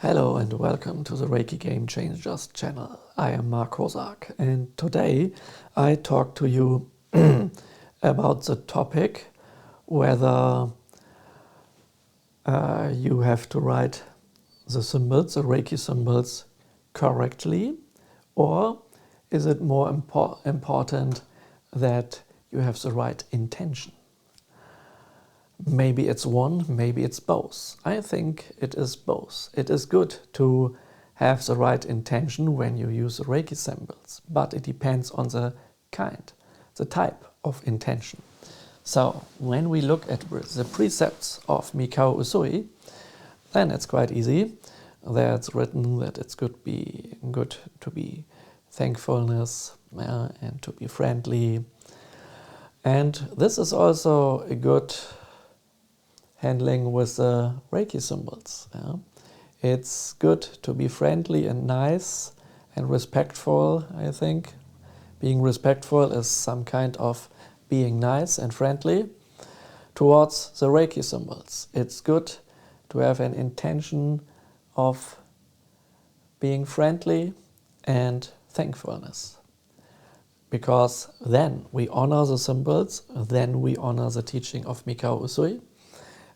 Hello and welcome to the Reiki Game Changers channel. I am Mark Hosak and today I talk to you about the topic whether you have to write the symbols, the Reiki symbols, correctly, or is it more important that you have the right intention? Maybe it's one, maybe it's both. I think it is both. It is good to have the right intention when you use the Reiki symbols, but it depends on the kind, the type of intention. So when we look at the precepts of Mikao Usui, then it's quite easy. There's written that it's good to be thankfulness and to be friendly. And this is also a good handling with the Reiki symbols. It's good to be friendly and nice and respectful, I think. Being respectful is some kind of being nice and friendly towards the Reiki symbols. It's good to have an intention of being friendly and thankfulness. Because then we honor the symbols, then we honor the teaching of Mikao Usui.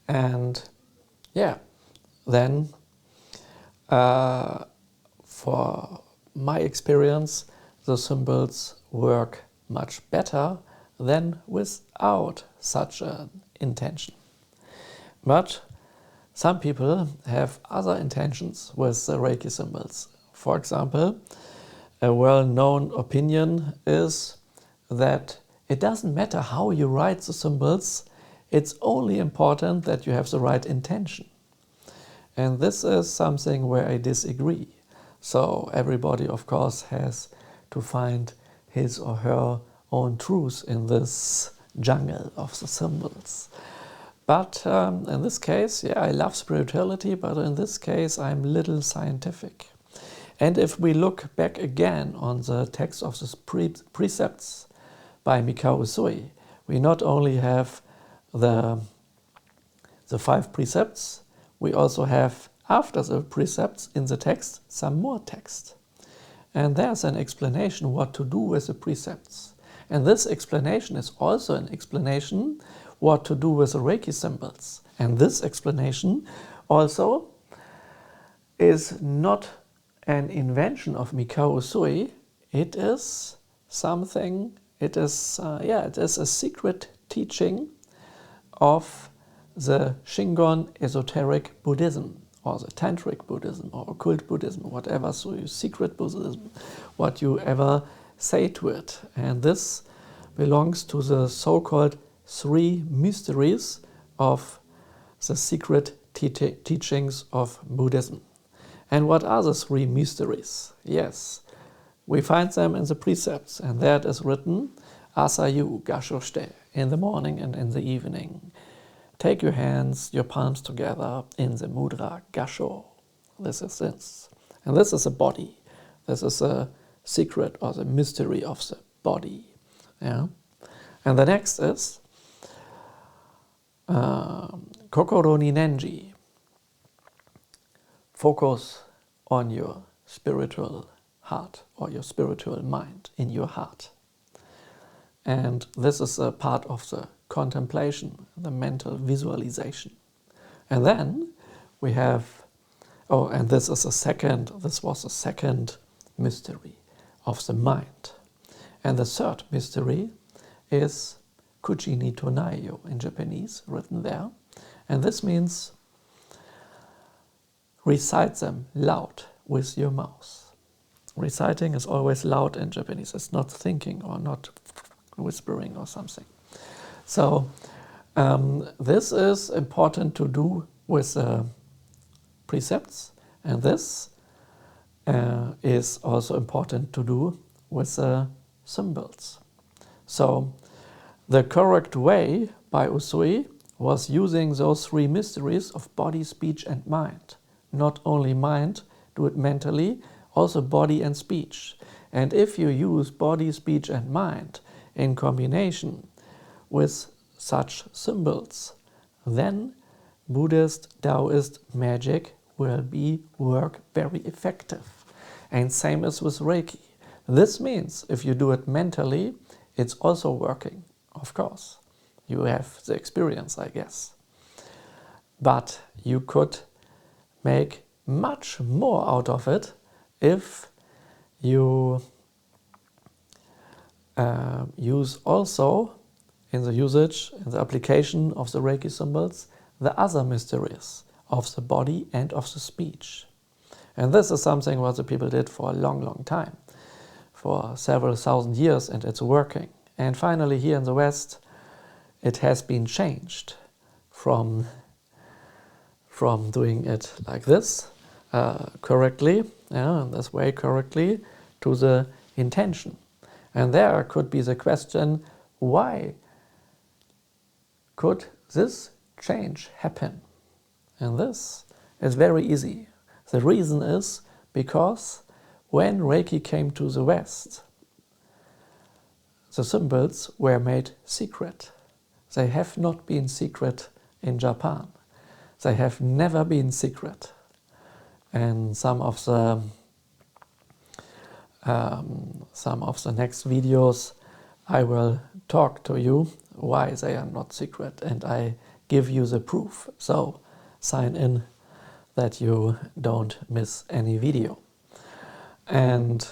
And then for my experience, the symbols work much better than without such an intention. But some people have other intentions with the Reiki symbols. For example, a well-known opinion is that it doesn't matter how you write the symbols, it's only important that you have the right intention. And this is something where I disagree. So everybody, of course, has to find his or her own truth in this jungle of the symbols. But in this case, I love spirituality, but in this case, I'm little scientific. And if we look back again on the text of the precepts by Mikao Usui, we not only have the 5 precepts, we also have, after the precepts in the text, some more text. And there's an explanation what to do with the precepts. And this explanation is also an explanation what to do with the Reiki symbols. And this explanation also is not an invention of Mikao Usui. It is something, it is a secret teaching of the Shingon esoteric Buddhism, or the Tantric Buddhism, or occult Buddhism, whatever, so secret Buddhism, what you ever say to it. And this belongs to the so-called 3 mysteries of the secret teachings of Buddhism. And what are the 3 mysteries? Yes, we find them in the precepts, and there it is written, Asayu gasho shite, in the morning and in the evening. Take your hands, your palms together in the mudra gasho. This is this. And this is a body. This is a secret or the mystery of the body. Yeah? And the next is Kokoro ni Nenji. Focus on your spiritual heart or your spiritual mind in your heart. And this is a part of the contemplation, the mental visualization. And then we have, and this was the second mystery of the mind. And the third mystery is Kuchi ni Tonayo in Japanese, written there. And this means recite them loud with your mouth. Reciting is always loud in Japanese. It's not thinking or not whispering or something. So this is important to do with precepts, and this is also important to do with symbols. So the correct way by Usui was using those 3 mysteries of body, speech and mind. Not only mind, do it mentally, also body and speech. And if you use body, speech and mind in combination with such symbols, then Buddhist, Taoist magic will work very effective. And same as with Reiki. This means if you do it mentally, it's also working, of course. You have the experience, I guess. But you could make much more out of it if you use also in the usage, in the application of the Reiki symbols, the other mysteries of the body and of the speech. And this is something what the people did for a long, long time, for several thousand years, and it's working. And finally here in the West, it has been changed from doing it like this, correctly, in this way correctly, to the intention. And there could be the question, why could this change happen? And this is very easy. The reason is because when Reiki came to the West, the symbols were made secret. They have not been secret in Japan. They have never been secret. And some of the next videos I will talk to you why they are not secret, and I give you the proof. So sign in that you don't miss any video. And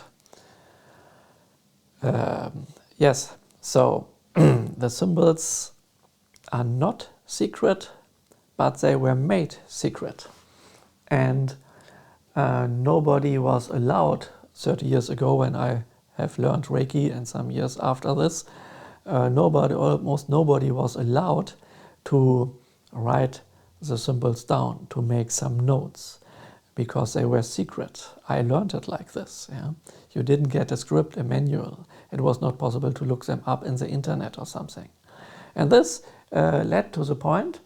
yes, so the symbols are not secret, but they were made secret. And nobody was allowed 30 years ago when I have learned Reiki, and some years after this, almost nobody was allowed to write the symbols down, to make some notes, because they were secret. I learned it like this. Yeah? You didn't get a script, a manual. It was not possible to look them up in the internet or something. And this led to the point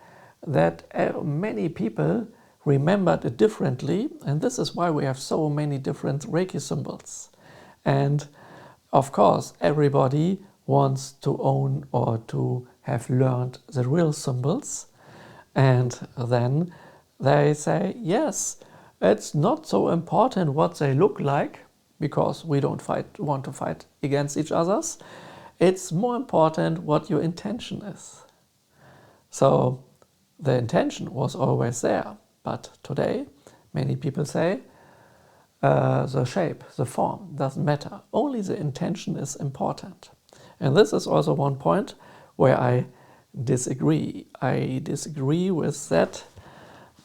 that many people remembered it differently, and this is why we have so many different Reiki symbols. And of course, everybody wants to own or to have learned the real symbols, and then they say, yes, it's not so important what they look like, because we don't want to fight against each other. It's more important what your intention is. So the intention was always there, but today many people say the shape, the form doesn't matter. Only the intention is important. And this is also one point where I disagree. I disagree with that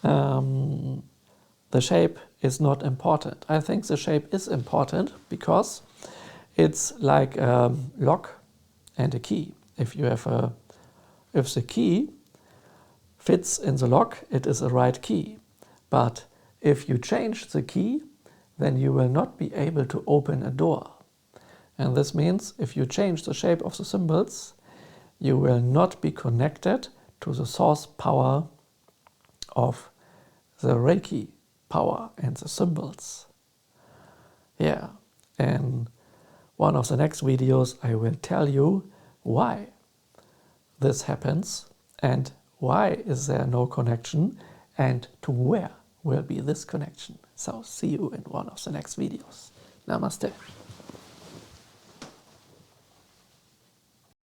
the shape is not important. I think the shape is important because it's like a lock and a key. If the key fits in the lock, it is a right key. But if you change the key, then you will not be able to open a door. And this means if you change the shape of the symbols, you will not be connected to the source power of the Reiki power and the symbols. Yeah, and one of the next videos I will tell you why this happens and why is there no connection and to where will be this connection. So see you in one of the next videos. Namaste.